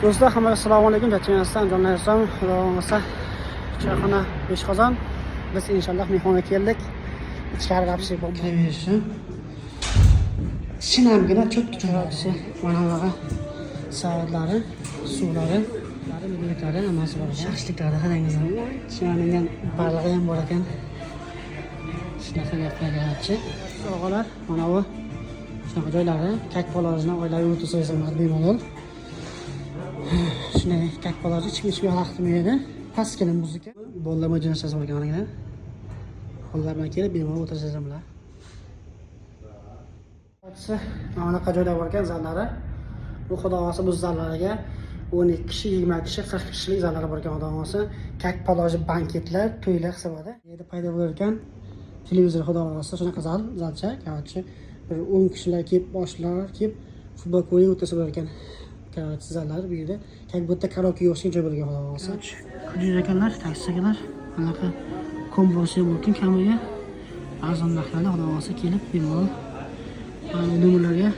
Do'stlar, hammaga assalomu alaykum. Jatchimasdan jonlarsam, xudo xolasa choyxona Beshqozon. Biz inshaalloh mehmonga keldik. Ichkari rapshik bo'lib kiraverishni. Shinamgina cho'tdi cho'rasi. Mana bunaqa soatlari, suvlari, limonlari, hammasi bor. Shashliklari qarangizlar. Chimaningan barlig'i ham bor ekan. Shunaqa gaplargachi. O'g'illar, mana bu shunaqa joylari, kak polojni oilaviy o'tirsangiz ham bemalol. Shunday kak polojni ichki xalaq qilmaydi. Pastgina muzika. Bolalar majlisasi bo'lganligida. Qo'llar bilan kelib bemalol o'tirsangiz ham bo'ladi. Mana bu joylar bor ekan, zallari. Bu xudo xolasa bu zallarga 12 kishi, 20 kishi, 40 kishilik zallar bor ekan, xudo xolasa. Kak poloji banketlar, to'ylar hisobida. Yerda paydo bo'lar ekan. Televizor xudo xolasa shunaqa zalcha, korotchi bir 10 kishilar kelib, boshlar kelib futbol ko'rib o'tirsa bo'lar ekan. Korotchi zallar bu yerda. Kak bu yerda karaoke o'xshagan joy bo'lgan, xudo xolasa. Kuduz ekanlar, taksigalar, anaqa kombosi bo'lgan kamiga arzon narxlarda xudo xolasa kelib bemalol nomerlarga